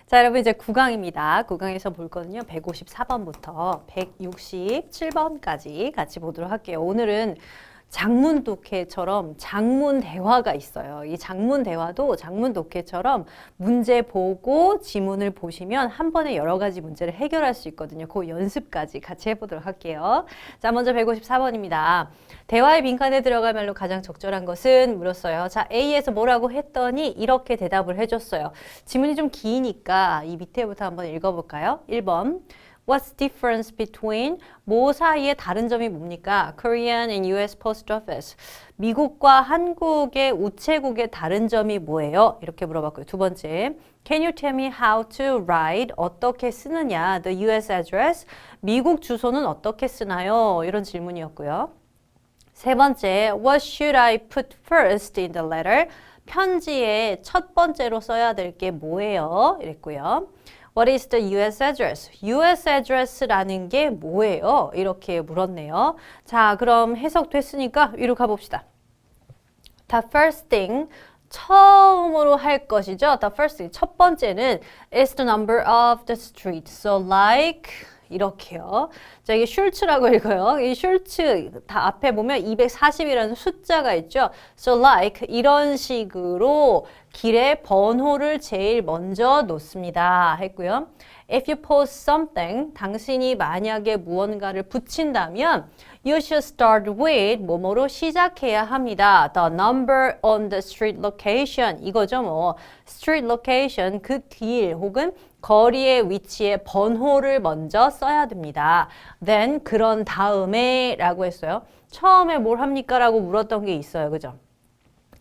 자, 여러분 이제 9강입니다. 9강에서 볼 거는요. 154번부터 167번까지 같이 보도록 할게요. 오늘은 장문 독해처럼 장문 대화가 있어요. 이 장문 대화도 장문 독해처럼 문제 보고 지문을 보시면 한 번에 여러 가지 문제를 해결할 수 있거든요. 그 연습까지 같이 해보도록 할게요. 자, 먼저 154번입니다. 대화의 빈칸에 들어갈 말로 가장 적절한 것은 물었어요. 자, A에서 뭐라고 했더니 이렇게 대답을 해줬어요. 지문이 좀 기니까 이 밑에부터 한번 읽어볼까요? 1번. What's the difference between 뭐 사이의 다른 점이 뭡니까? Korean and US Post Office. 미국과 한국의 우체국의 다른 점이 뭐예요? 이렇게 물어봤고요. 두 번째. Can you tell me how to write? 어떻게 쓰느냐? The US address. 미국 주소는 어떻게 쓰나요? 이런 질문이었고요. 세 번째. What should I put first in the letter? 편지에 첫 번째로 써야 될 게 뭐예요? 이랬고요. What is the US address? US address라는 게 뭐예요? 이렇게 물었네요. 자, 그럼 해석됐으니까 위로 가봅시다. The first thing, 처음으로 할 것이죠. The first thing, 첫 번째는 is the number of the street. So like 이렇게요. 자, 이게 슐츠라고 읽어요. 이 슐츠 다 앞에 보면 240이라는 숫자가 있죠. So like 이런 식으로 길의 번호를 제일 먼저 놓습니다. 했고요. If you post something, 당신이 만약에 무언가를 붙인다면 you should start with 뭐뭐로 시작해야 합니다. The number on the street location. 이거죠 뭐. street location, 그 길 혹은 거리의 위치에 번호를 먼저 써야 됩니다. Then 그런 다음에 라고 했어요. 처음에 뭘 합니까? 라고 물었던 게 있어요. 그죠?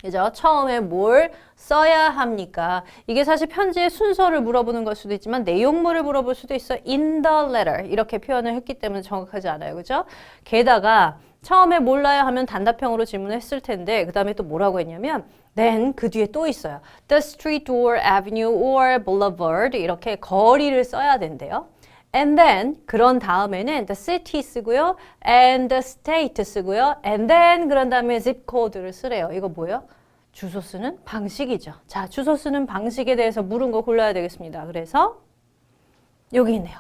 그죠? 처음에 뭘 써야 합니까? 이게 사실 편지의 순서를 물어보는 걸 수도 있지만 내용물을 물어볼 수도 있어요. In the letter 이렇게 표현을 했기 때문에 정확하지 않아요. 그죠? 게다가 처음에 몰라야 하면 단답형으로 질문했을 텐데 그 다음에 또 뭐라고 했냐면 then 그 뒤에 또 있어요. The street or avenue or boulevard 이렇게 거리를 써야 된대요. And then 그런 다음에는 the city 쓰고요. and the state 쓰고요. and then 그런 다음에 zip code를 쓰래요. 이거 뭐예요? 주소 쓰는 방식이죠. 자, 주소 쓰는 방식에 대해서 물은 거 골라야 되겠습니다. 그래서 여기 있네요.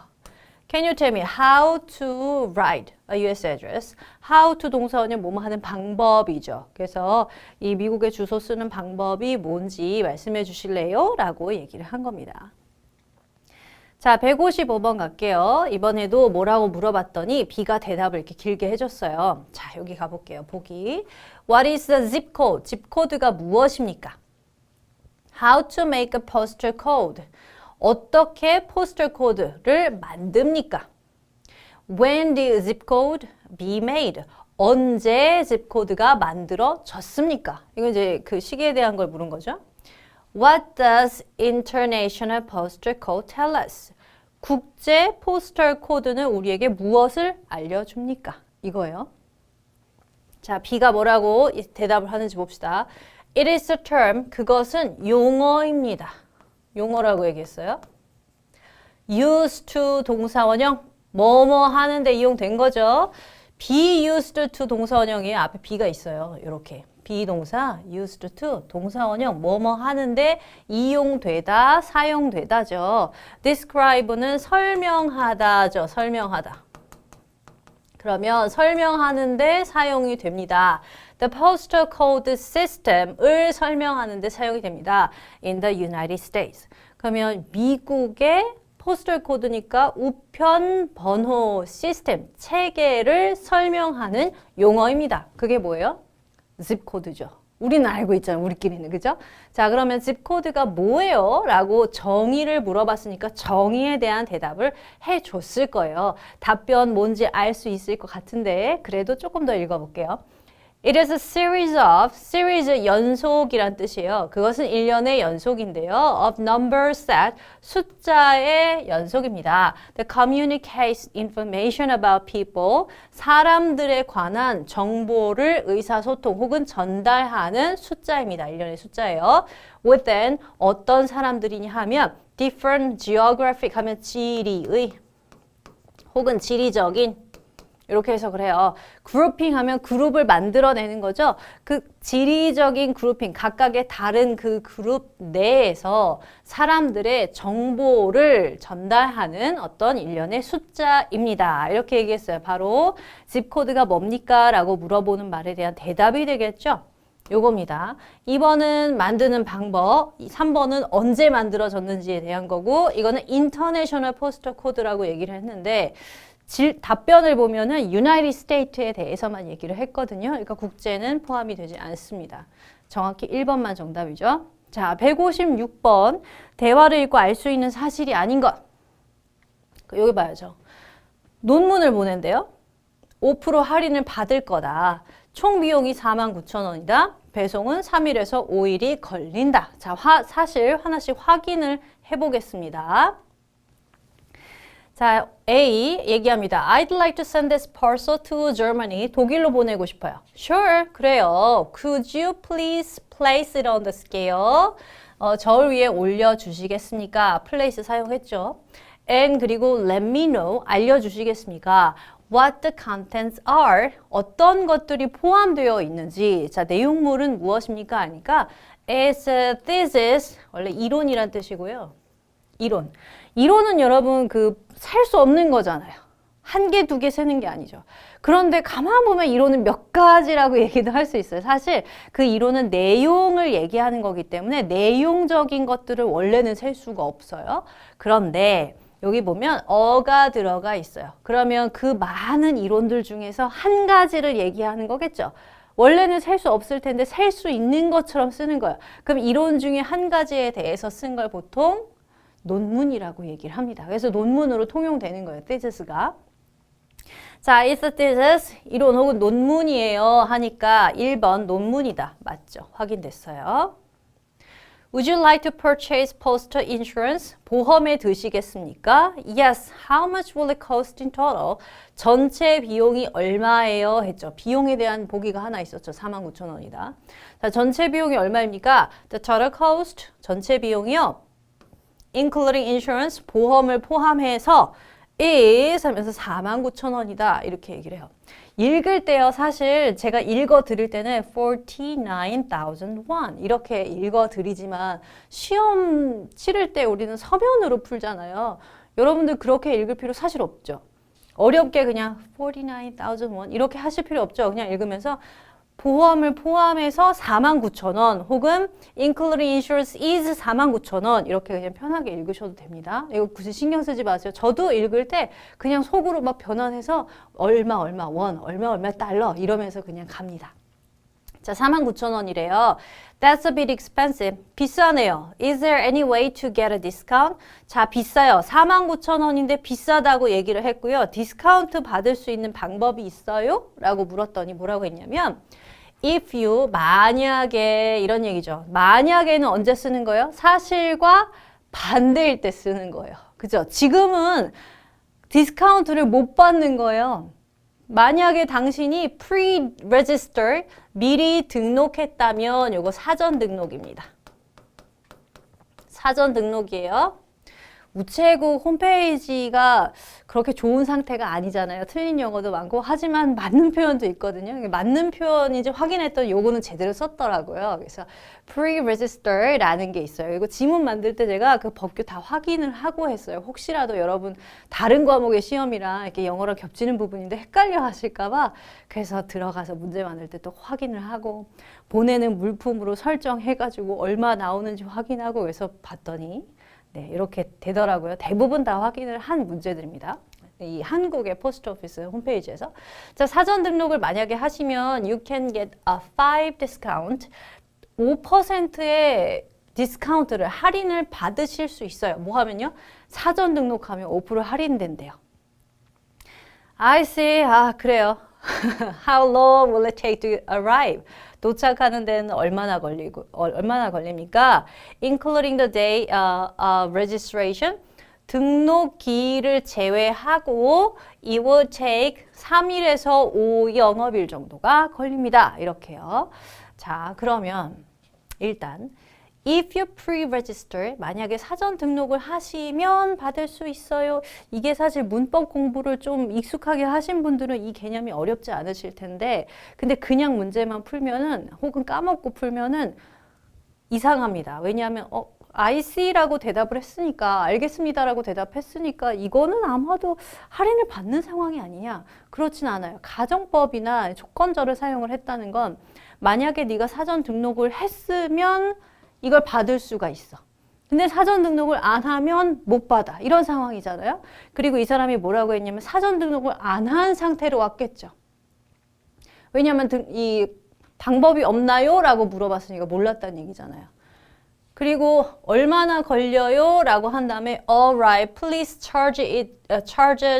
Can you tell me how to write a US address? How to 동사원은 뭐뭐 하는 방법이죠. 그래서 이 미국의 주소 쓰는 방법이 뭔지 말씀해 주실래요? 라고 얘기를 한 겁니다. 자, 155번 갈게요. 이번에도 뭐라고 물어봤더니 B가 대답을 이렇게 길게 해줬어요. 자, 여기 가볼게요. 보기. What is the zip code? zip code가 무엇입니까? How to make a postal code? 어떻게 포스털 코드를 만듭니까? When did zip code be made? 언제 zip 코드가 만들어졌습니까? 이건 이제 그 시기에 대한 걸 물은 거죠. What does International Postal Code tell us? 국제 포스털 코드는 우리에게 무엇을 알려줍니까? 이거예요. 자, B가 뭐라고 대답을 하는지 봅시다. It is a term. 그것은 용어입니다. 용어라고 얘기했어요. used to 동사원형 뭐뭐 하는데 이용된 거죠. be used to 동사원형이 앞에 be가 있어요. 이렇게 비동사 used to 동사원형 뭐뭐 하는데 이용되다, 사용되다죠. describe는 설명하다죠. 설명하다. 그러면 설명하는데 사용이 됩니다. The postal code system을 설명하는데 사용이 됩니다. In the United States. 그러면 미국의 포스털 코드니까 우편 번호 시스템, 체계를 설명하는 용어입니다. 그게 뭐예요? zip 코드죠. 우리는 알고 있잖아요. 우리끼리는. 그죠? 자, 그러면 zip 코드가 뭐예요? 라고 정의를 물어봤으니까 정의에 대한 대답을 해줬을 거예요. 답변 뭔지 알 수 있을 것 같은데 그래도 조금 더 읽어볼게요. It is a series of, series 연속이란 뜻이에요. 그것은 일련의 연속인데요. of number set, 숫자의 연속입니다. That communicates information about people, 사람들에 관한 정보를 의사소통 혹은 전달하는 숫자입니다. 일련의 숫자예요. Within, 어떤 사람들이냐 하면 different geographic 하면 지리의 혹은 지리적인 이렇게 해석을 해요. 그룹핑 하면 그룹을 만들어내는 거죠. 그 지리적인 그룹핑, 각각의 다른 그 그룹 내에서 사람들의 정보를 전달하는 어떤 일련의 숫자입니다. 이렇게 얘기했어요. 바로 집 코드가 뭡니까? 라고 물어보는 말에 대한 대답이 되겠죠. 요겁니다. 2번은 만드는 방법, 3번은 언제 만들어졌는지에 대한 거고, 이거는 인터내셔널 포스터 코드라고 얘기를 했는데, 답변을 보면은 유나이티드 스테이트에 대해서만 얘기를 했거든요. 그러니까 국제는 포함이 되지 않습니다. 정확히 1번만 정답이죠. 자, 156번. 대화를 읽고 알 수 있는 사실이 아닌 것. 여기 봐야죠. 논문을 보낸대요. 5% 할인을 받을 거다. 총 비용이 49,000원이다. 배송은 3일에서 5일이 걸린다. 자, 사실 하나씩 확인을 해보겠습니다. 자, A 얘기합니다. I'd like to send this parcel to Germany. 독일로 보내고 싶어요. Sure, 그래요. Could you please place it on the scale? 저울 위에 올려주시겠습니까? place 사용했죠. And 그리고 let me know, 알려주시겠습니까? What the contents are, 어떤 것들이 포함되어 있는지. 자, 내용물은 무엇입니까? 하니까 It's a thesis, 원래 이론이란 뜻이고요. 이론. 이론은 여러분 살 수 없는 거잖아요. 한 개, 두 개 세는 게 아니죠. 그런데 가만 보면 이론은 몇 가지라고 얘기도 할 수 있어요. 사실 그 이론은 내용을 얘기하는 거기 때문에 내용적인 것들을 원래는 셀 수가 없어요. 그런데 여기 보면 어가 들어가 있어요. 그러면 그 많은 이론들 중에서 한 가지를 얘기하는 거겠죠. 원래는 셀 수 없을 텐데 셀 수 있는 것처럼 쓰는 거예요. 그럼 이론 중에 한 가지에 대해서 쓴 걸 보통 논문이라고 얘기를 합니다. 그래서 논문으로 통용되는 거예요. thesis,가. 자, it's a thesis, 이론 혹은 논문이에요 하니까 1번 논문이다. 맞죠? 확인됐어요. Would you like to purchase postal insurance? 보험에 드시겠습니까? Yes. How much will it cost in total? 전체 비용이 얼마예요? 했죠. 비용에 대한 보기가 하나 있었죠. 49,000원이다. 자, 전체 비용이 얼마입니까? The total cost, 전체 비용이요. including insurance, 보험을 포함해서 is 하면서 49,000원이다. 이렇게 얘기를 해요. 읽을 때요. 사실 제가 읽어 드릴 때는 49,000 won 이렇게 읽어 드리지만 시험 치를 때 우리는 서면으로 풀잖아요. 여러분들 그렇게 읽을 필요 사실 없죠. 어렵게 그냥 49,000 won 이렇게 하실 필요 없죠. 그냥 읽으면서 보험을 포함해서 49,000원 혹은 including insurance is 49,000원 이렇게 그냥 편하게 읽으셔도 됩니다. 이거 굳이 신경 쓰지 마세요. 저도 읽을 때 그냥 속으로 막 변환해서 얼마 원, 얼마 달러 이러면서 그냥 갑니다. 자, 49,000원이래요. That's a bit expensive. 비싸네요. Is there any way to get a discount? 자, 비싸요. 49,000원인데 비싸다고 얘기를 했고요. 디스카운트 받을 수 있는 방법이 있어요? 라고 물었더니 뭐라고 했냐면 If you, 만약에 이런 얘기죠. 만약에는 언제 쓰는 거예요? 사실과 반대일 때 쓰는 거예요. 그죠? 지금은 디스카운트를 못 받는 거예요. 만약에 당신이 pre-register, 미리 등록했다면 요거 사전 등록입니다. 사전 등록이에요. 우체국 홈페이지가 그렇게 좋은 상태가 아니잖아요. 틀린 용어도 많고 하지만 맞는 표현도 있거든요. 맞는 표현인지 확인했더니 요거는 제대로 썼더라고요. 그래서 pre-register라는 게 있어요. 이거 지문 만들 때 제가 그 법규 다 확인을 하고 했어요. 혹시라도 여러분 다른 과목의 시험이랑 이렇게 영어랑 겹치는 부분인데 헷갈려 하실까 봐 그래서 들어가서 문제 만들 때 또 확인을 하고 보내는 물품으로 설정해가지고 얼마 나오는지 확인하고 그래서 봤더니 네, 이렇게 되더라고요. 대부분 다 확인을 한 문제들입니다. 이 한국의 포스트 오피스 홈페이지에서. 자, 사전 등록을 만약에 하시면 you can get a 5 discount. 5%의 디스카운트를 할인을 받으실 수 있어요. 뭐 하면요? 사전 등록하면 5% 할인된대요. I see. 아, 그래요. How long will it take to arrive? 도착하는 데는 얼마나 걸립니까? Including the day registration. 등록기일을 제외하고 it will take 3일에서 5 영업일 정도가 걸립니다. 이렇게요. 자, 그러면 일단 If you pre-register, 만약에 사전 등록을 하시면 받을 수 있어요. 이게 사실 문법 공부를 좀 익숙하게 하신 분들은 이 개념이 어렵지 않으실 텐데, 근데 그냥 문제만 풀면은, 혹은 까먹고 풀면은 이상합니다. 왜냐하면, I see라고 대답을 했으니까, 알겠습니다라고 대답했으니까, 이거는 아마도 할인을 받는 상황이 아니냐? 그렇진 않아요. 가정법이나 조건절을 사용을 했다는 건, 만약에 네가 사전 등록을 했으면 이걸 받을 수가 있어. 근데 사전 등록을 안 하면 못 받아. 이런 상황이잖아요. 그리고 이 사람이 뭐라고 했냐면 사전 등록을 안 한 상태로 왔겠죠. 왜냐하면 이 방법이 없나요? 라고 물어봤으니까 몰랐다는 얘기잖아요. 그리고 얼마나 걸려요? 라고 한 다음에 Alright, please charge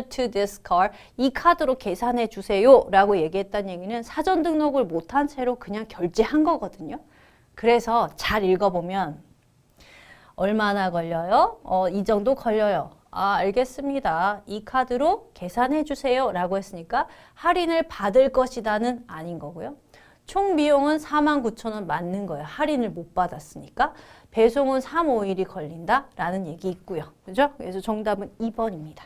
to this card. 이 카드로 계산해 주세요. 라고 얘기했다는 얘기는 사전 등록을 못한 채로 그냥 결제한 거거든요. 그래서 잘 읽어보면 얼마나 걸려요? 이 정도 걸려요. 아, 알겠습니다. 이 카드로 계산해 주세요. 라고 했으니까 할인을 받을 것이다는 아닌 거고요. 총 비용은 49,000원 맞는 거예요. 할인을 못 받았으니까. 배송은 3, 5일이 걸린다 라는 얘기 있고요. 그죠? 그래서 정답은 2번입니다.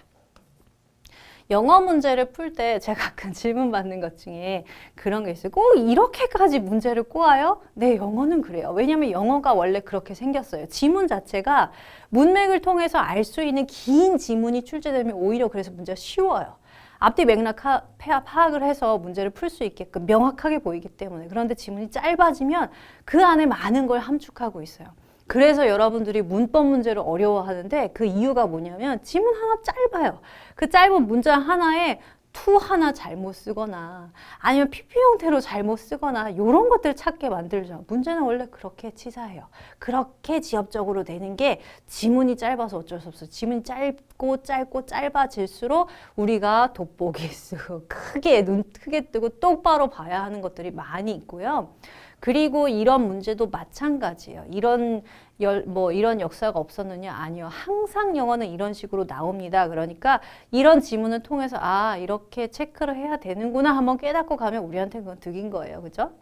영어 문제를 풀 때 제가 가끔 질문 받는 것 중에 그런 게 있어요. 꼭 이렇게까지 문제를 꼬아요? 네, 영어는 그래요. 왜냐하면 영어가 원래 그렇게 생겼어요. 지문 자체가 문맥을 통해서 알 수 있는 긴 지문이 출제되면 오히려 그래서 문제가 쉬워요. 앞뒤 맥락 파악을 해서 문제를 풀 수 있게끔 명확하게 보이기 때문에. 그런데 지문이 짧아지면 그 안에 많은 걸 함축하고 있어요. 그래서 여러분들이 문법 문제를 어려워하는데 그 이유가 뭐냐면 지문 하나 짧아요. 그 짧은 문장 하나에 to 하나 잘못 쓰거나 아니면 PP 형태로 잘못 쓰거나 이런 것들 찾게 만들죠. 문제는 원래 그렇게 치사해요. 그렇게 지엽적으로 내는 게 지문이 짧아서 어쩔 수 없어요. 지문이 짧고 짧아질수록 우리가 돋보기 쓰고 눈 크게 뜨고 똑바로 봐야 하는 것들이 많이 있고요. 그리고 이런 문제도 마찬가지예요. 이런 역사가 없었느냐? 아니요. 항상 영어는 이런 식으로 나옵니다. 그러니까 이런 지문을 통해서 아, 이렇게 체크를 해야 되는구나 한번 깨닫고 가면 우리한테 그건 득인 거예요. 그죠?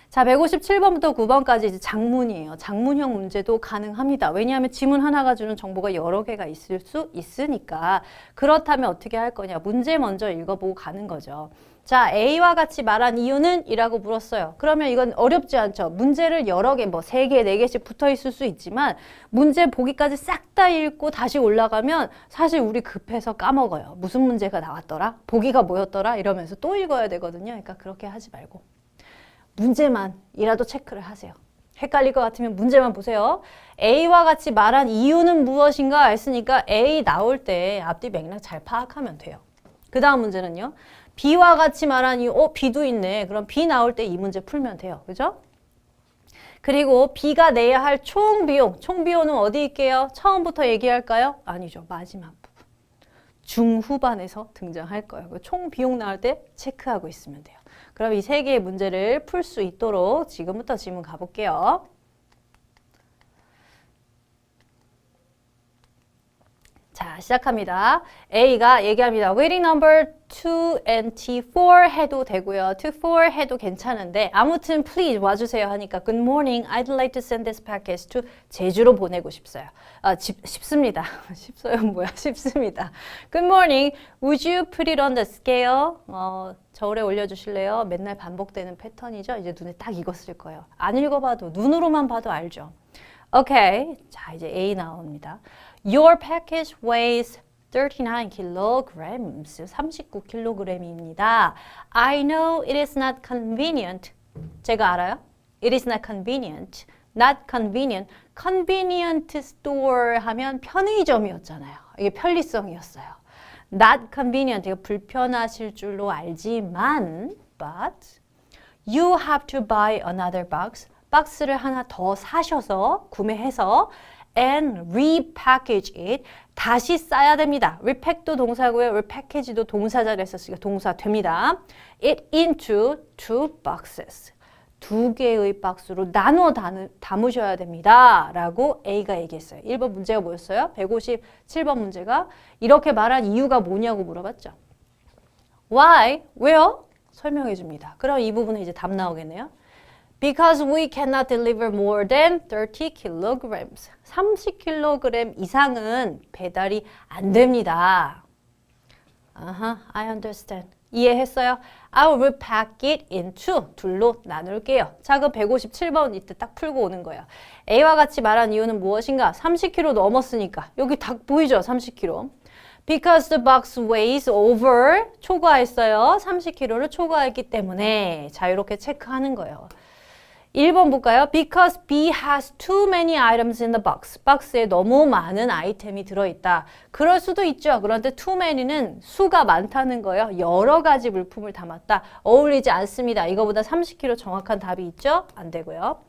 자, 157번부터 9번까지 이제 장문이에요. 장문형 문제도 가능합니다. 왜냐하면 지문 하나가 주는 정보가 여러 개가 있을 수 있으니까. 그렇다면 어떻게 할 거냐? 문제 먼저 읽어보고 가는 거죠. 자, A와 같이 말한 이유는? 이라고 물었어요. 그러면 이건 어렵지 않죠. 문제를 여러 개, 3개, 4개씩 붙어 있을 수 있지만 문제 보기까지 싹 다 읽고 다시 올라가면 사실 우리 급해서 까먹어요. 무슨 문제가 나왔더라? 보기가 뭐였더라? 이러면서 또 읽어야 되거든요. 그러니까 그렇게 하지 말고 문제만이라도 체크를 하세요. 헷갈릴 것 같으면 문제만 보세요. A와 같이 말한 이유는 무엇인가 했으니까 A 나올 때 앞뒤 맥락 잘 파악하면 돼요. 그 다음 문제는요. B와 같이 말한 이유, B도 있네. 그럼 B 나올 때 이 문제 풀면 돼요. 그죠? 그리고 B가 내야 할 총비용. 총비용은 어디 있게요? 처음부터 얘기할까요? 아니죠. 마지막 부분. 중후반에서 등장할 거예요. 총비용 나올 때 체크하고 있으면 돼요. 그럼 이 3개의 문제를 풀 수 있도록 지금부터 질문 가볼게요. 자, 시작합니다. A가 얘기합니다. Waiting number 2 and T4 해도 되고요. T4 해도 괜찮은데 아무튼 please 와주세요 하니까 Good morning, I'd like to send this package to 제주로 보내고 싶어요. 쉽습니다. 쉽어요 뭐야? 쉽습니다. Good morning, would you put it on the scale? 저울에 올려주실래요? 맨날 반복되는 패턴이죠. 이제 눈에 딱 익었을 거예요. 안 읽어봐도 눈으로만 봐도 알죠. 오케이. 자, 이제 A 나옵니다. Your package weighs 39 kilograms. 39kg입니다. I know it is not convenient. 제가 알아요. It is not convenient. Not convenient. Convenient store 하면 편의점이었잖아요. 이게 편리성이었어요. Not convenient. 이거 불편하실 줄로 알지만 but you have to buy another box. 박스를 하나 더 사셔서 구매해서 and repackage it. 다시 싸야 됩니다. repack도 동사고요. repackage도 동사자를 썼으니까 동사 됩니다. it into 2 boxes. 2개의 박스로 나눠 담으셔야 됩니다. 라고 A가 얘기했어요. 1번 문제가 뭐였어요? 157번 문제가 이렇게 말한 이유가 뭐냐고 물어봤죠. Why? 왜요? 설명해 줍니다. 그럼 이 부분에 이제 답 나오겠네요. Because we cannot deliver more than 30 kilograms. 30kg 이상은 배달이 안 됩니다. I understand. 이해했어요? I will pack it into 둘로 나눌게요. 자, 그럼 157번 이때 딱 풀고 오는 거예요. A와 같이 말한 이유는 무엇인가? 30kg 넘었으니까. 여기 딱 보이죠? 30kg. Because the box weighs over 초과했어요. 30kg를 초과했기 때문에 자 이렇게 체크하는 거예요. 1번 볼까요? Because B has too many items in the box. 박스에 너무 많은 아이템이 들어있다. 그럴 수도 있죠. 그런데 too many는 수가 많다는 거예요. 여러 가지 물품을 담았다. 어울리지 않습니다. 이거보다 30kg 정확한 답이 있죠? 안 되고요.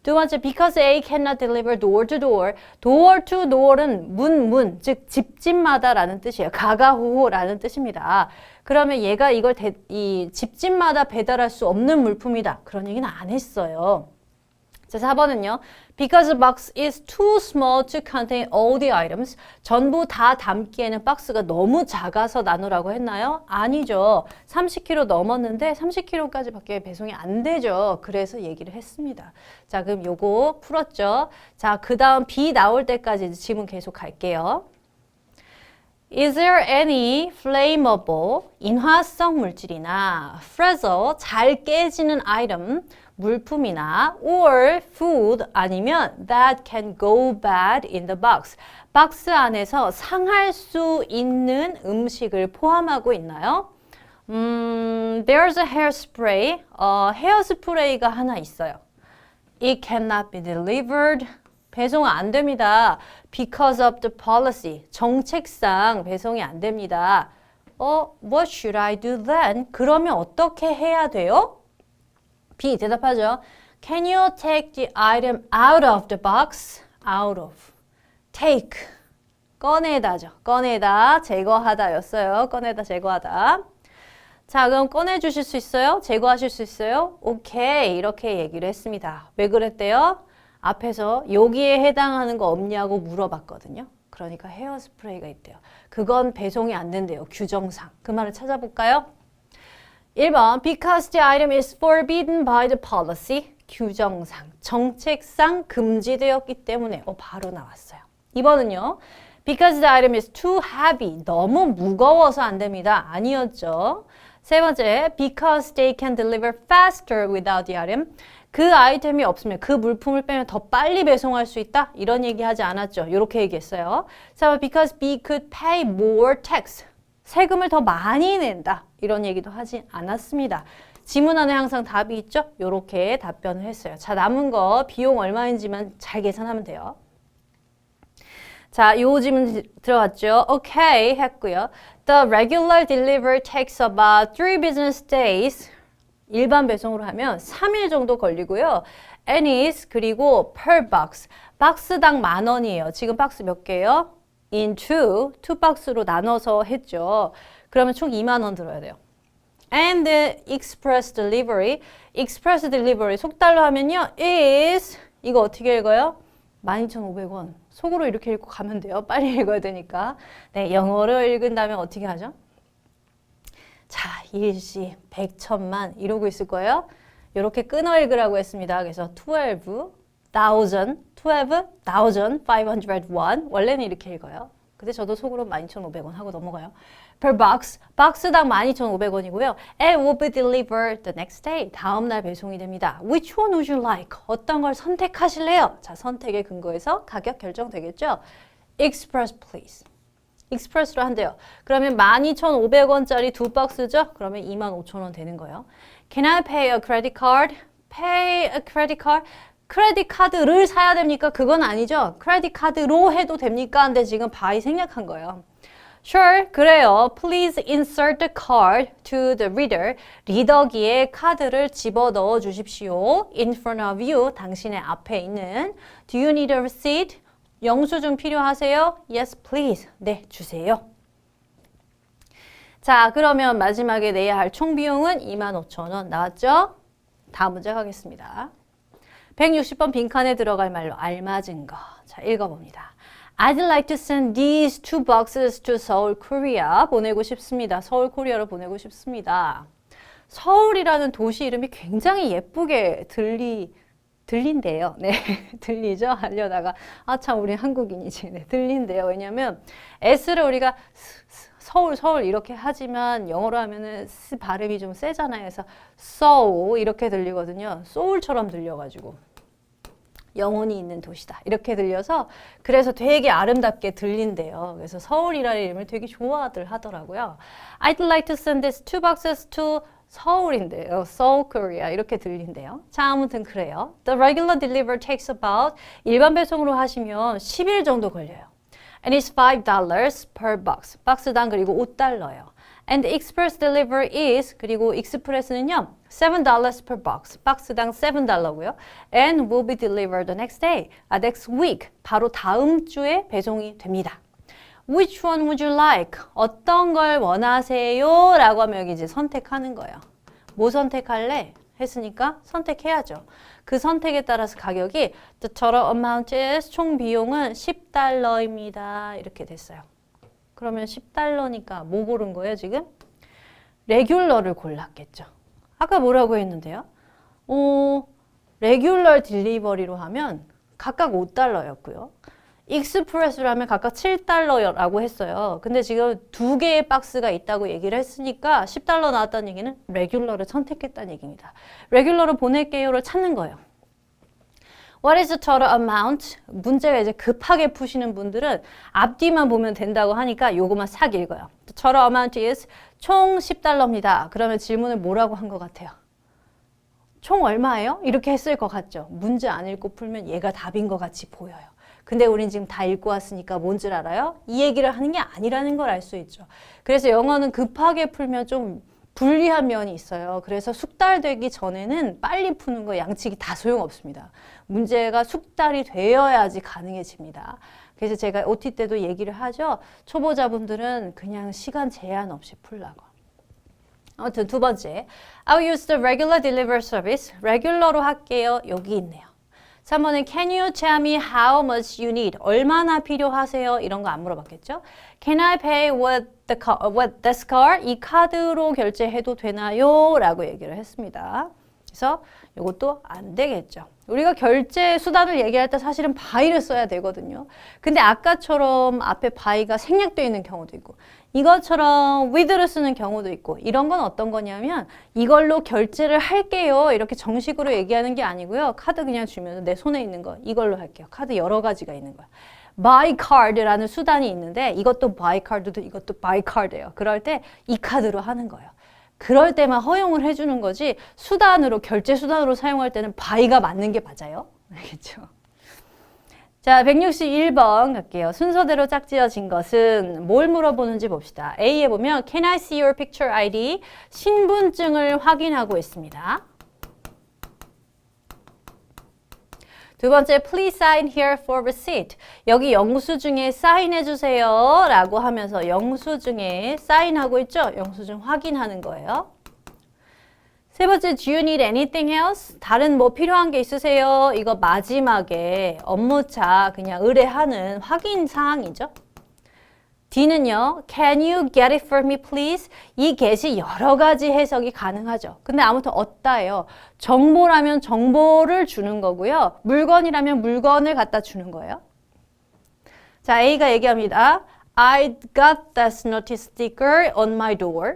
두 번째, because A cannot deliver door to door. door to door은 문, 즉 집집마다라는 뜻이에요. 가가호호라는 뜻입니다. 그러면 얘가 이걸 이 집집마다 배달할 수 없는 물품이다. 그런 얘기는 안 했어요. 자, 4번은요. Because the box is too small to contain all the items. 전부 다 담기에는 박스가 너무 작아서 나누라고 했나요? 아니죠. 30kg 넘었는데 30kg까지 밖에 배송이 안 되죠. 그래서 얘기를 했습니다. 자, 그럼 요거 풀었죠? 자, 그 다음 B 나올 때까지 지문 계속 갈게요. Is there any flammable, 인화성 물질이나 fragile, 잘 깨지는 item, 물품이나 or food 아니면 that can go bad in the box. 박스 안에서 상할 수 있는 음식을 포함하고 있나요? There's a hairspray. 헤어스프레이가 하나 있어요. It cannot be delivered. 배송 안 됩니다. Because of the policy. 정책상 배송이 안 됩니다. What should I do then? 그러면 어떻게 해야 돼요? B 대답하죠. Can you take the item out of the box? Out of. Take. 꺼내다죠. 꺼내다, 제거하다였어요. 꺼내다, 제거하다. 자, 그럼 꺼내주실 수 있어요? 제거하실 수 있어요? 오케이. 이렇게 얘기를 했습니다. 왜 그랬대요? 앞에서 여기에 해당하는 거 없냐고 물어봤거든요. 그러니까 헤어스프레이가 있대요. 그건 배송이 안 된대요. 규정상. 그 말을 찾아볼까요? 1번 Because the item is forbidden by the policy. 규정상, 정책상 금지되었기 때문에 바로 나왔어요. 2번은요. Because the item is too heavy. 너무 무거워서 안 됩니다. 아니었죠. 세 번째, because they can deliver faster without the item. 그 아이템이 없으면 그 물품을 빼면 더 빨리 배송할 수 있다? 이런 얘기 하지 않았죠. 이렇게 얘기했어요. 자, because B could pay more tax. 세금을 더 많이 낸다. 이런 얘기도 하지 않았습니다. 지문 안에 항상 답이 있죠? 이렇게 답변을 했어요. 자, 남은 거 비용 얼마인지만 잘 계산하면 돼요. 자, 요 질문 들어갔죠? 오케이 했고요. The regular delivery takes about 3 business days. 일반 배송으로 하면 3일 정도 걸리고요. And is 그리고 per box. 박스당 10,000원이에요. 지금 박스 몇 개예요? into 2박스로 나눠서 했죠. 그러면 총 20,000원 들어야 돼요. And the express delivery. express delivery 속달로 하면요. is 이거 어떻게 읽어요? 12,500원. 속으로 이렇게 읽고 가면 돼요. 빨리 읽어야 되니까. 네, 영어로 읽은다면 어떻게 하죠? 자, 일시, 100, 1000만 이러고 있을 거예요. 이렇게 끊어 읽으라고 했습니다. 그래서 12,501 원래는 이렇게 읽어요. 근데 저도 속으로 12,500원 하고 넘어가요. Per box, 박스당 12,500원이고요. It will be delivered the next day. 다음 날 배송이 됩니다. Which one would you like? 어떤 걸 선택하실래요? 자, 선택에 근거해서 가격 결정되겠죠? Express, please. 익스프레스로 한대요. 그러면 12,500원짜리 2박스죠? 그러면 25,000원 되는 거예요. Can I pay a credit card? Pay a credit card? 크레딧 카드를 사야 됩니까? 그건 아니죠. 크레딧 카드로 해도 됩니까? 근데 지금 by 생략한 거예요. Sure, 그래요. Please insert the card to the reader. 리더기에 카드를 집어넣어 주십시오. In front of you, 당신의 앞에 있는. Do you need a receipt? 영수증 필요하세요? Yes, please. 네, 주세요. 자, 그러면 마지막에 내야 할 총 비용은 25,000원 나왔죠? 다음 문제 가겠습니다. 160번 빈칸에 들어갈 말로 알맞은 거. 자, 읽어봅니다. I'd like to send these 2 boxes to Seoul, Korea. 보내고 싶습니다. 서울, 코리아로 보내고 싶습니다. 서울이라는 도시 이름이 굉장히 예쁘게 들린대요. 네, 들리죠? 하려다가 참 우리 한국인이지. 네, 들린대요. 왜냐면 S를 우리가 서울 이렇게 하지만 영어로 하면은 S 발음이 좀 세잖아요. 그래서 so 이렇게 들리거든요. 소울처럼 들려가지고 영혼이 있는 도시다. 이렇게 들려서 그래서 되게 아름답게 들린대요. 그래서 서울이라는 이름을 되게 좋아들 하더라고요. I'd like to send these 2 boxes to 서울인데요. Seoul, Korea 이렇게 들린대요. 자, 아무튼 그래요. The regular delivery takes about 일반 배송으로 하시면 10일 정도 걸려요. And it's $5 per box. 박스당 그리고 $5예요. And the express delivery is 그리고 익스프레스는요. $7 per box. 박스당 $7고요. And will be delivered the next day. next week. 바로 다음 주에 배송이 됩니다. Which one would you like? 어떤 걸 원하세요? 라고 하면 여기 이제 선택하는 거예요. 뭐 선택할래? 했으니까 선택해야죠. 그 선택에 따라서 가격이 the total amount is 총 비용은 $10입니다. 이렇게 됐어요. 그러면 $10니까 뭐 고른 거예요, 지금? 레귤러를 골랐겠죠. 아까 뭐라고 했는데요? 레귤러 딜리버리로 하면 각각 $5였고요. 익스프레스로 하면 각각 $7라고 했어요. 근데 지금 2개의 박스가 있다고 얘기를 했으니까 $10 나왔다는 얘기는 레귤러를 선택했다는 얘기입니다. 레귤러로 보낼게요를 찾는 거예요. What is the total amount? 문제가 이제 급하게 푸시는 분들은 앞뒤만 보면 된다고 하니까 요거만 싹 읽어요. The total amount is 총 $10입니다. 그러면 질문을 뭐라고 한 것 같아요? 총 얼마예요? 이렇게 했을 것 같죠? 문제 안 읽고 풀면 얘가 답인 것 같이 보여요. 근데 우린 지금 다 읽고 왔으니까 뭔 줄 알아요? 이 얘기를 하는 게 아니라는 걸 알 수 있죠. 그래서 영어는 급하게 풀면 좀 불리한 면이 있어요. 그래서 숙달되기 전에는 빨리 푸는 거 양측이 다 소용없습니다. 문제가 숙달이 되어야지 가능해집니다. 그래서 제가 OT 때도 얘기를 하죠. 초보자분들은 그냥 시간 제한 없이 풀라고. 아무튼 두 번째, I'll use the regular delivery service. 레귤러로 할게요. 여기 있네요. 3번은 Can you tell me how much you need? 얼마나 필요하세요? 이런 거 안 물어봤겠죠? Can I pay with this card? 이 카드로 결제해도 되나요? 라고 얘기를 했습니다. 그래서 이것도 안 되겠죠. 우리가 결제 수단을 얘기할 때 사실은 by를 써야 되거든요. 근데 아까처럼 앞에 by가 생략되어 있는 경우도 있고 이것처럼 with를 쓰는 경우도 있고 이런 건 어떤 거냐면 이걸로 결제를 할게요. 이렇게 정식으로 얘기하는 게 아니고요. 카드 그냥 주면 내 손에 있는 거 이걸로 할게요. 카드 여러 가지가 있는 거야. buy card라는 수단이 있는데 이것도 buy card도 이것도 buy card예요. 그럴 때 이 카드로 하는 거예요. 그럴 때만 허용을 해주는 거지 수단으로 결제 수단으로 사용할 때는 buy가 맞는 게 맞아요. 알겠죠? 자, 161번 갈게요. 순서대로 짝지어진 것은 뭘 물어보는지 봅시다. A에 보면 Can I see your picture ID? 신분증을 확인하고 있습니다. 두 번째, Please sign here for receipt. 여기 영수증에 사인해주세요 라고 하면서 영수증에 사인하고 있죠? 영수증 확인하는 거예요. 세 번째, Do you need anything else? 다른 뭐 필요한 게 있으세요? 이거 마지막에 업무차 그냥 의뢰하는 확인 사항이죠. D는요, Can you get it for me please? 이 get이 여러 가지 해석이 가능하죠. 근데 아무튼 얻다예요. 정보라면 정보를 주는 거고요. 물건이라면 물건을 갖다 주는 거예요. 자, A가 얘기합니다. I got that notice sticker on my door.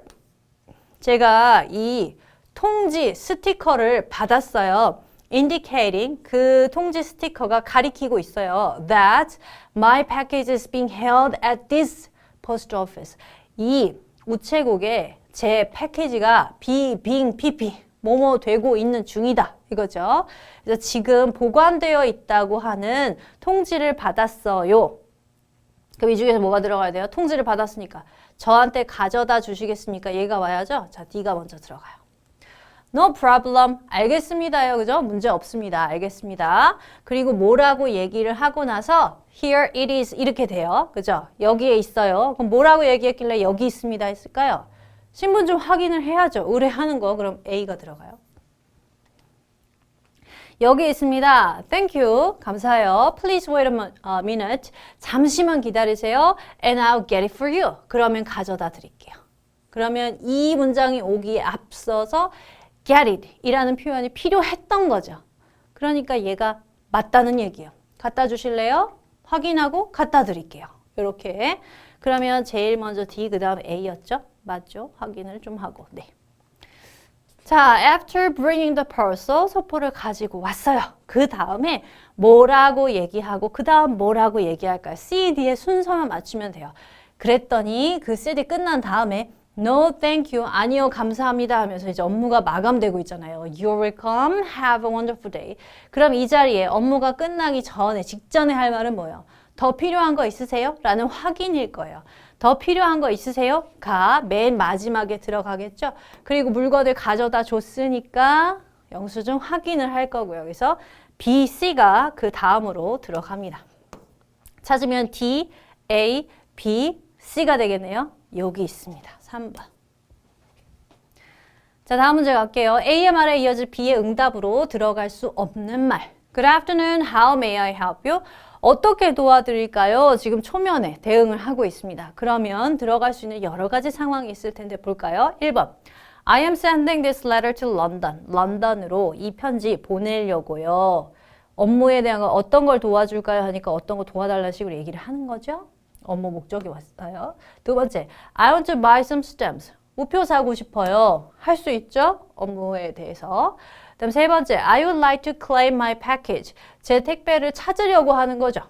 제가 이 통지 스티커를 받았어요. Indicating 그 통지 스티커가 가리키고 있어요. That my package is being held at this post office. 이 우체국에 제 패키지가 being pp 뭐뭐 되고 있는 중이다. 이거죠. 그래서 지금 보관되어 있다고 하는 통지를 받았어요. 그럼 이 중에서 뭐가 들어가야 돼요? 통지를 받았으니까 저한테 가져다 주시겠습니까? 얘가 와야죠. 자, D가 먼저 들어가요. No problem. 알겠습니다요. 그죠? 문제 없습니다. 알겠습니다. 그리고 뭐라고 얘기를 하고 나서 Here it is 이렇게 돼요. 그죠? 여기에 있어요. 그럼 뭐라고 얘기했길래 여기 있습니다 했을까요? 신분증 확인을 해야죠. 의뢰하는 거. 그럼 A가 들어가요. 여기 있습니다. Thank you. 감사해요. Please wait a minute. 잠시만 기다리세요. And I'll get it for you. 그러면 가져다 드릴게요. 그러면 이 문장이 오기에 앞서서 get it 이라는 표현이 필요했던 거죠. 그러니까 얘가 맞다는 얘기예요. 갖다 주실래요? 확인하고 갖다 드릴게요. 이렇게. 그러면 제일 먼저 D 그 다음 A였죠? 맞죠? 확인을 좀 하고. 네. 자, after bringing the parcel, 소포를 가지고 왔어요. 그 다음에 뭐라고 얘기하고 그 다음 뭐라고 얘기할까요? C, D의 순서만 맞추면 돼요. 그랬더니 그 CD 끝난 다음에 No, thank you. 아니요, 감사합니다 하면서 이제 업무가 마감되고 있잖아요. You're welcome. Have a wonderful day. 그럼 이 자리에 업무가 끝나기 전에, 직전에 할 말은 뭐예요? 더 필요한 거 있으세요? 라는 확인일 거예요. 더 필요한 거 있으세요? 가 맨 마지막에 들어가겠죠? 그리고 물건을 가져다 줬으니까 영수증 확인을 할 거고요. 그래서 B, C가 그 다음으로 들어갑니다. 찾으면 D, A, B, C가 되겠네요. 여기 있습니다. 3번. 자, 다음 문제 갈게요. A의 말에 이어질 B의 응답으로 들어갈 수 없는 말. Good afternoon. How may I help you? 어떻게 도와드릴까요? 지금 초면에 대응을 하고 있습니다. 그러면 들어갈 수 있는 여러 가지 상황이 있을 텐데 볼까요? 1번. I am sending this letter to London. 런던으로 이 편지 보내려고요. 업무에 대한 거 어떤 걸 도와줄까요? 하니까 어떤 거 도와달라는 식으로 얘기를 하는 거죠. 업무 목적이 왔어요. 두 번째, I want to buy some stamps. 우표 사고 싶어요. 할 수 있죠? 업무에 대해서. 그다음 세 번째, I would like to claim my package. 제 택배를 찾으려고 하는 거죠.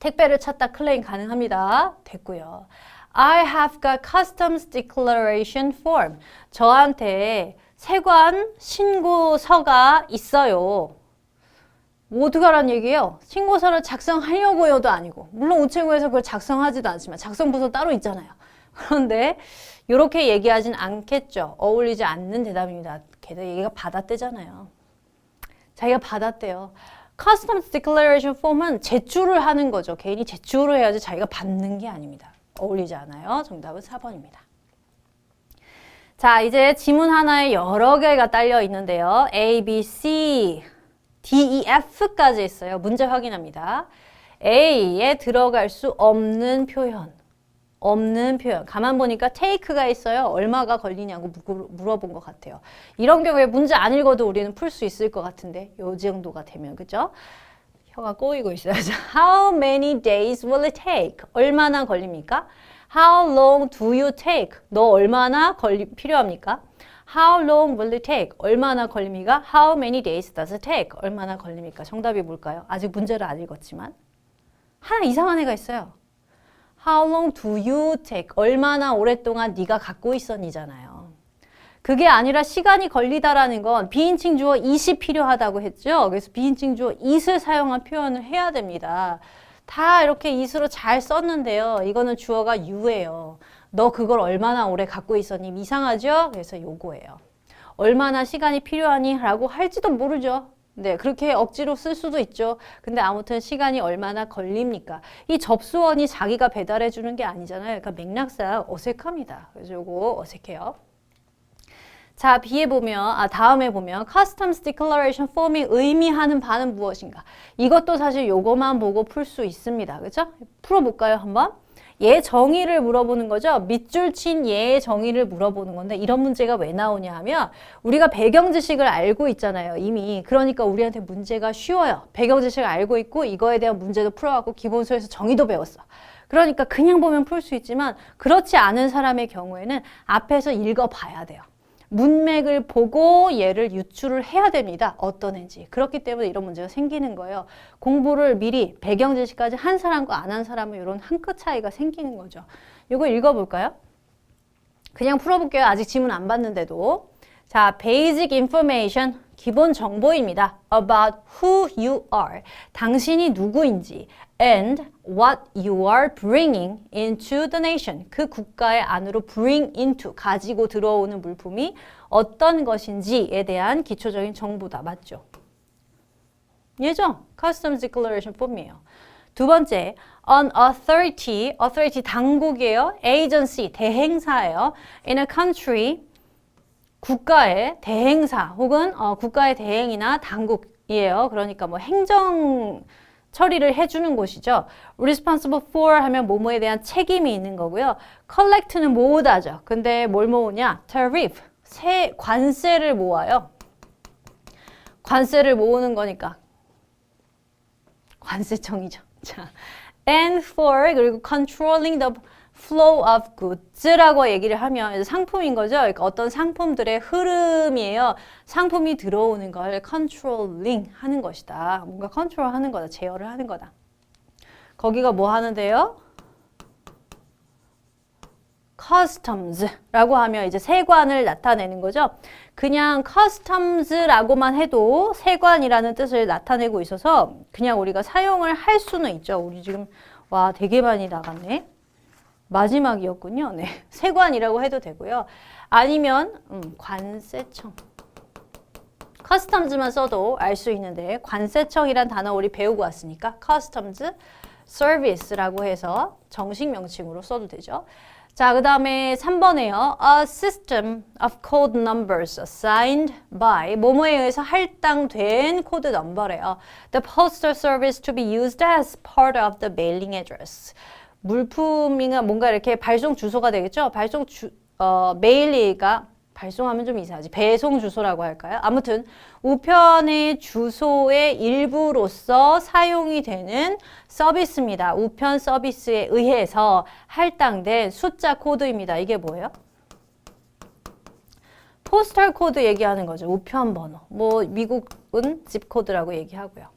택배를 찾다 클레임 가능합니다. 됐고요. I have got customs declaration form. 저한테 세관 신고서가 있어요. 뭐 어떡하라는 얘기예요? 신고서를 작성하려고요도 아니고 물론 우체국에서 그걸 작성하지도 않지만 작성부서 따로 있잖아요. 그런데 이렇게 얘기하진 않겠죠. 어울리지 않는 대답입니다. 걔도 얘기가 받았대잖아요. 자기가 받았대요. Customs Declaration Form은 제출을 하는 거죠. 개인이 제출을 해야지 자기가 받는 게 아닙니다. 어울리지 않아요. 정답은 4번입니다. 자, 이제 지문 하나에 여러 개가 딸려 있는데요. A, B, C, D, E, F까지 있어요. 문제 확인합니다. A에 들어갈 수 없는 표현. 없는 표현. 가만 보니까 take가 있어요. 얼마가 걸리냐고 물어본 것 같아요. 이런 경우에 문제 안 읽어도 우리는 풀 수 있을 것 같은데 요 정도가 되면 그죠? 혀가 꼬이고 있어요. How many days will it take? 얼마나 걸립니까? How long do you take? 너 얼마나 필요합니까? How long will it take? 얼마나 걸립니까? How many days does it take? 얼마나 걸립니까? 정답이 뭘까요? 아직 문제를 안 읽었지만 하나 이상한 애가 있어요. How long do you take? 얼마나 오랫동안 네가 갖고 있었니잖아요. 그게 아니라 시간이 걸리다라는 건 비인칭 주어 it이 필요하다고 했죠. 그래서 비인칭 주어 it을 사용한 표현을 해야 됩니다. 다 이렇게 it으로 잘 썼는데요. 이거는 주어가 you예요. 너 그걸 얼마나 오래 갖고 있었니? 이상하죠? 그래서 요거예요. 얼마나 시간이 필요하니? 라고 할지도 모르죠. 네, 그렇게 억지로 쓸 수도 있죠. 근데 아무튼 시간이 얼마나 걸립니까? 이 접수원이 자기가 배달해 주는 게 아니잖아요. 그러니까 맥락상 어색합니다. 그래서 요거 어색해요. 자, 다음에 보면 Customs Declaration Form이 의미하는 바는 무엇인가? 이것도 사실 요거만 보고 풀 수 있습니다. 그죠? 풀어볼까요, 한번? 얘 정의를 물어보는 거죠. 밑줄 친 얘의 정의를 물어보는 건데 이런 문제가 왜 나오냐 하면 우리가 배경 지식을 알고 있잖아요. 이미. 그러니까 우리한테 문제가 쉬워요. 배경 지식을 알고 있고 이거에 대한 문제도 풀어갖고 기본서에서 정의도 배웠어. 그러니까 그냥 보면 풀 수 있지만 그렇지 않은 사람의 경우에는 앞에서 읽어봐야 돼요. 문맥을 보고 얘를 유추를 해야 됩니다. 어떤 애인지. 그렇기 때문에 이런 문제가 생기는 거예요. 공부를 미리 배경 지식까지 한 사람과 안 한 사람은 이런 한 끗 차이가 생기는 거죠. 이거 읽어볼까요? 그냥 풀어볼게요. 아직 지문 안 봤는데도. 자, basic information, 기본 정보입니다. About who you are, 당신이 누구인지. And what you are bringing into the nation, 그 국가의 안으로 bring into, 가지고 들어오는 물품이 어떤 것인지에 대한 기초적인 정보다. 맞죠? 얘죠? Customs Declaration Form이에요. 두 번째, an authority, authority 당국이에요. agency, 대행사예요. in a country, 국가의 대행사 혹은 국가의 대행이나 당국이에요. 그러니까 뭐 행정 처리를 해주는 곳이죠. responsible for 하면 뭐뭐에 대한 책임이 있는 거고요. collect는 모으다죠. 근데 뭘 모으냐? tariff, 관세를 모아요. 관세를 모으는 거니까 관세청이죠. 자, and for 그리고 controlling the flow of goods라고 얘기를 하면 상품인 거죠. 그러니까 어떤 상품들의 흐름이에요. 상품이 들어오는 걸 controlling 하는 것이다. 뭔가 컨트롤 하는 거다. 제어를 하는 거다. 거기가 뭐 하는데요? customs라고 하면 이제 세관을 나타내는 거죠. 그냥 customs라고만 해도 세관이라는 뜻을 나타내고 있어서 그냥 우리가 사용을 할 수는 있죠. 우리 지금 와 되게 많이 나갔네. 마지막이었군요. 네, 세관이라고 해도 되고요. 아니면 관세청. customs만 써도 알 수 있는데 관세청이란 단어 우리 배우고 왔으니까 customs service라고 해서 정식 명칭으로 써도 되죠. 자, 그 다음에 3번에요. A system of code numbers assigned by 뭐뭐에 의해서 할당된 코드 넘버래요. The postal service to be used as part of the mailing address. 물품이나 뭔가 이렇게 발송 주소가 되겠죠? 메일리가 발송하면 좀 이상하지. 배송 주소라고 할까요? 아무튼 우편의 주소의 일부로서 사용이 되는 서비스입니다. 우편 서비스에 의해서 할당된 숫자 코드입니다. 이게 뭐예요? 포스털 코드 얘기하는 거죠. 우편 번호. 뭐 미국은 집 코드라고 얘기하고요.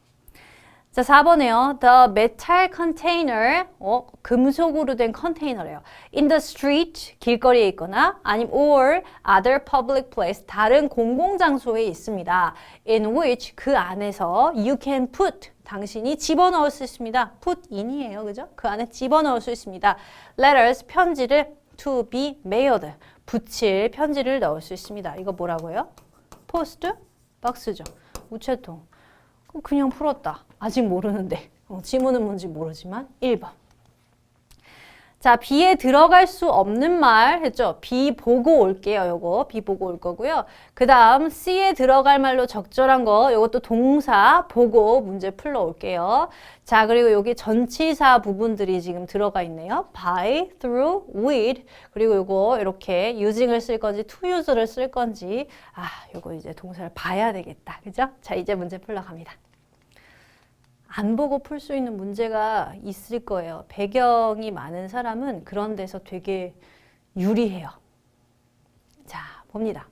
자, 4번에요. The metal container, 금속으로 된 컨테이너래요. In the street, 길거리에 있거나 아니면 or other public place, 다른 공공장소에 있습니다. In which, 그 안에서 you can put, 당신이 집어넣을 수 있습니다. put in이에요. 그죠? 그 안에 집어넣을 수 있습니다. letters, 편지를 to be mailed, 붙일 편지를 넣을 수 있습니다. 이거 뭐라고요? 포스트 박스죠. 우체통. 그냥 풀었다. 아직 모르는데. 지문은 뭔지 모르지만 1번. 자, B에 들어갈 수 없는 말 했죠? B 보고 올게요. 요거 B 보고 올 거고요. 그 다음 C에 들어갈 말로 적절한 거 요것도 동사 보고 문제 풀러 올게요. 자, 그리고 여기 전치사 부분들이 지금 들어가 있네요. by, through, with. 그리고 요거 이렇게 using을 쓸 건지 to use를 쓸 건지 요거 이제 동사를 봐야 되겠다. 그죠? 자, 이제 문제 풀러 갑니다. 안 보고 풀 수 있는 문제가 있을 거예요. 배경이 많은 사람은 그런 데서 되게 유리해요. 자, 봅니다.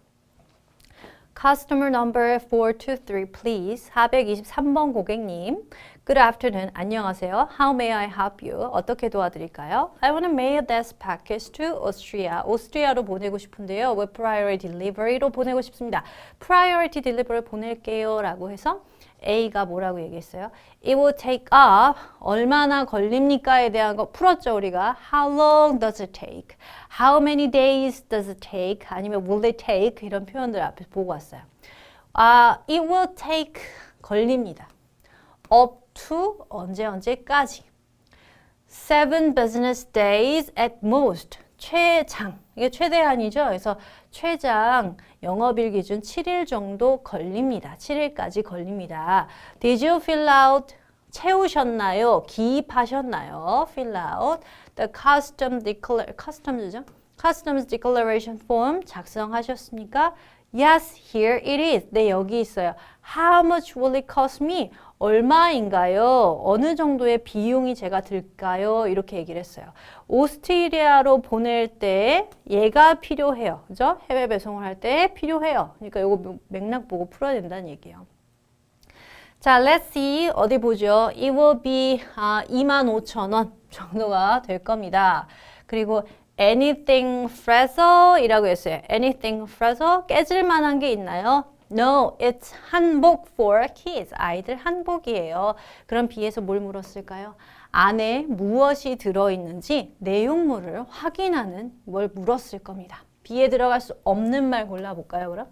Customer number 423, please. 423번 고객님. Good afternoon. 안녕하세요. How may I help you? 어떻게 도와드릴까요? I want to mail this package to Austria. 오스트리아로 보내고 싶은데요. With priority delivery로 보내고 싶습니다. Priority delivery 보낼게요. 라고 해서 A가 뭐라고 얘기했어요? It will take up. 얼마나 걸립니까에 대한 거 풀었죠, 우리가. How long does it take? How many days does it take? 아니면 will it take? 이런 표현들 앞에 보고 왔어요. It will take 걸립니다. Up to 언제까지? 7 business days at most. 최장. 이게 최대한이죠. 그래서 최장 영업일 기준 7일 정도 걸립니다. 7일까지 걸립니다. Did you fill out? 채우셨나요? 기입하셨나요? Fill out the customs declaration form 작성하셨습니까? Yes, here it is. 네, 여기 있어요. How much will it cost me? 얼마인가요? 어느 정도의 비용이 제가 들까요? 이렇게 얘기를 했어요. 오스트리아로 보낼 때 얘가 필요해요. 그죠? 해외 배송을 할 때 필요해요. 그러니까 이거 맥락 보고 풀어야 된다는 얘기예요. 자, let's see. 어디 보죠? It will be 25,000원 정도가 될 겁니다. 그리고 anything fragile 이라고 했어요. anything fragile? 깨질 만한 게 있나요? No, it's 한복 for kids. 아이들 한복이에요. 그럼 B에서 뭘 물었을까요? 안에 무엇이 들어있는지 내용물을 확인하는 뭘 물었을 겁니다. B에 들어갈 수 없는 말 골라볼까요, 그럼?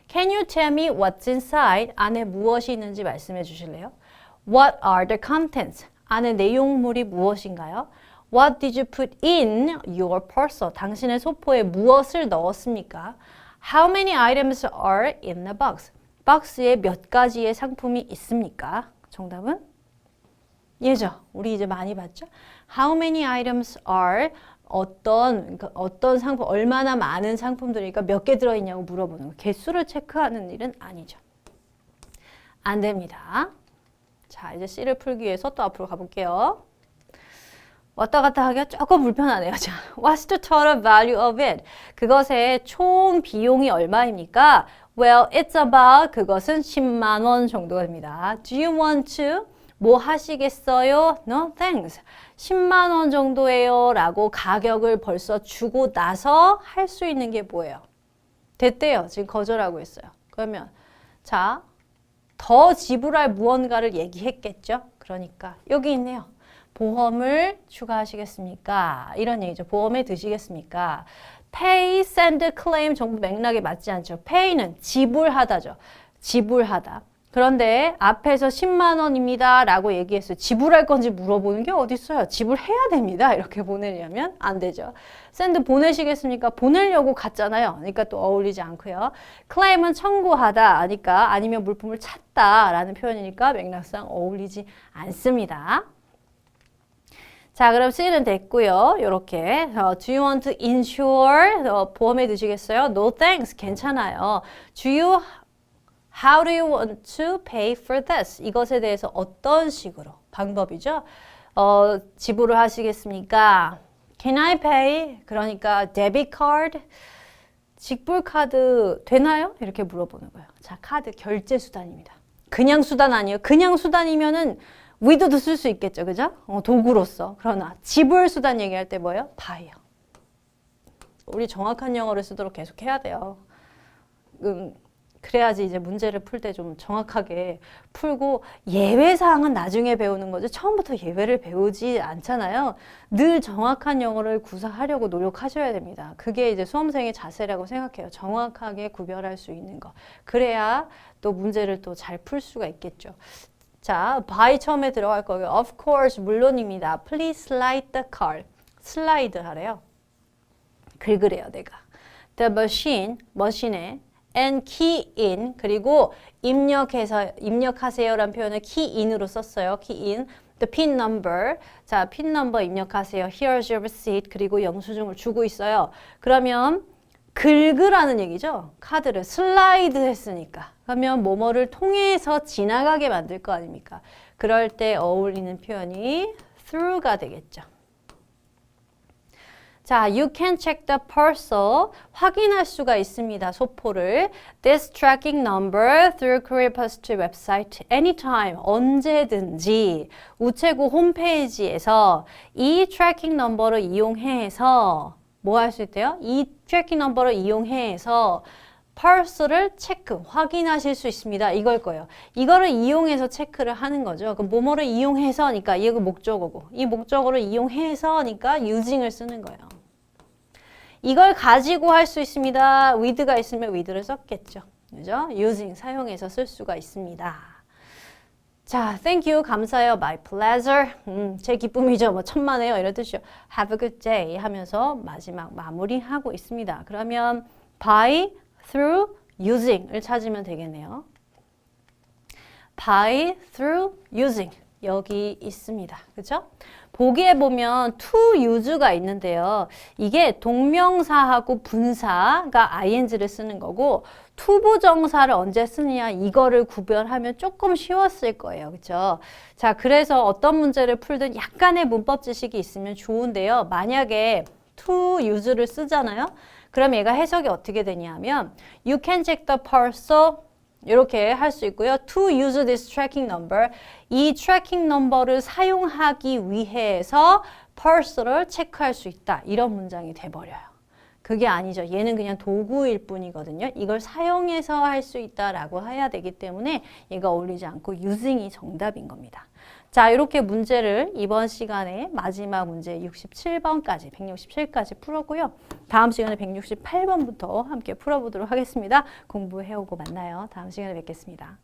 Can you tell me what's inside? 안에 무엇이 있는지 말씀해 주실래요? What are the contents? 안에 내용물이 무엇인가요? What did you put in your parcel? 당신의 소포에 무엇을 넣었습니까? How many items are in the box? 박스에 몇 가지의 상품이 있습니까? 정답은 얘죠. 우리 이제 많이 봤죠? How many items are 어떤 상품, 얼마나 많은 상품들이니까 몇 개 들어있냐고 물어보는 거. 개수를 체크하는 일은 아니죠. 안 됩니다. 자, 이제 C를 풀기 위해서 또 앞으로 가볼게요. 왔다 갔다 하기가 조금 불편하네요. 자, what's the total value of it? 그것의 총 비용이 얼마입니까? Well, it's about, 그것은 10만 원 정도가 됩니다. Do you want to? 뭐 하시겠어요? No, thanks. 10만 원 정도예요 라고 가격을 벌써 주고 나서 할 수 있는 게 뭐예요? 됐대요. 지금 거절하고 있어요. 그러면 자, 더 지불할 무언가를 얘기했겠죠? 그러니까 여기 있네요. 보험을 추가하시겠습니까? 이런 얘기죠. 보험에 드시겠습니까? pay, send, claim 전부 맥락에 맞지 않죠. pay는 지불하다죠. 지불하다. 그런데 앞에서 10만 원입니다 라고 얘기했어요. 지불할 건지 물어보는 게 어디 있어요? 지불해야 됩니다. 이렇게 보내려면 안 되죠. send 보내시겠습니까? 보내려고 갔잖아요. 그러니까 또 어울리지 않고요. claim은 청구하다 하니까 아니면 물품을 찾다 라는 표현이니까 맥락상 어울리지 않습니다. 자, 그럼 C는 됐고요. 요렇게 Do you want to insure? 보험에 드시겠어요? No thanks. 괜찮아요. How do you want to pay for this? 이것에 대해서 어떤 식으로? 방법이죠. 지불을 하시겠습니까? Can I pay? 그러니까 데비트 카드, 직불 카드 되나요? 이렇게 물어보는 거예요. 자, 카드 결제 수단입니다. 그냥 수단 아니에요. 그냥 수단이면은 위드도 쓸 수 있겠죠. 그죠? 도구로서. 그러나 지불 수단 얘기할 때 뭐예요? buy요. 우리 정확한 영어를 쓰도록 계속 해야 돼요. 그래야지 이제 문제를 풀 때 좀 정확하게 풀고 예외사항은 나중에 배우는 거죠. 처음부터 예외를 배우지 않잖아요. 늘 정확한 영어를 구사하려고 노력하셔야 됩니다. 그게 이제 수험생의 자세라고 생각해요. 정확하게 구별할 수 있는 거. 그래야 또 문제를 또 잘 풀 수가 있겠죠. 자, by 처음에 들어갈 거고요. Of course, 물론입니다. Please slide the card. 슬라이드 하래요. 긁으래요, 내가. The machine, 머신에 and key in, 그리고 입력하세요라는 표현을 key in으로 썼어요. key in. The pin number. 자, pin number 입력하세요. Here's your receipt. 그리고 영수증을 주고 있어요. 그러면 긁으라는 얘기죠. 카드를 슬라이드 했으니까. 그러면 뭐뭐를 통해서 지나가게 만들 거 아닙니까? 그럴 때 어울리는 표현이 through가 되겠죠. 자, you can check the parcel. 확인할 수가 있습니다. 소포를. This tracking number through Career Post website anytime. 언제든지 우체국 홈페이지에서 이 트래킹 넘버를 이용해서 뭐 할 수 있대요? 이 트래킹 넘버를 이용해서 parcel을 체크, 확인하실 수 있습니다. 이걸 거예요. 이거를 이용해서 체크를 하는 거죠. 그럼 뭐뭐를 이용해서니까 이게 목적어고 이 목적어를 이용해서니까 using을 쓰는 거예요. 이걸 가지고 할 수 있습니다. with가 있으면 with를 썼겠죠. 그죠? using, 사용해서 쓸 수가 있습니다. 자, thank you, 감사해요, my pleasure, 제 기쁨이죠, 뭐 천만에요 이런 뜻이죠. have a good day 하면서 마지막 마무리하고 있습니다. 그러면 by, through, using을 찾으면 되겠네요. by, through, using 여기 있습니다. 그죠? 보기에 보면 to use가 있는데요. 이게 동명사하고 분사가 ing를 쓰는 거고 투부정사를 언제 쓰느냐 이거를 구별하면 조금 쉬웠을 거예요. 그렇죠? 자, 그래서 어떤 문제를 풀든 약간의 문법 지식이 있으면 좋은데요. 만약에 to use를 쓰잖아요. 그럼 얘가 해석이 어떻게 되냐면 you can check the parcel 이렇게 할 수 있고요. To use this tracking number. 이 트래킹 넘버를 사용하기 위해서 parcel을 체크할 수 있다. 이런 문장이 돼버려요. 그게 아니죠. 얘는 그냥 도구일 뿐이거든요. 이걸 사용해서 할 수 있다라고 해야 되기 때문에 얘가 어울리지 않고 using이 정답인 겁니다. 자, 이렇게 문제를 이번 시간에 마지막 문제 67번까지, 167까지 풀었고요. 다음 시간에 168번부터 함께 풀어보도록 하겠습니다. 공부해오고 만나요. 다음 시간에 뵙겠습니다.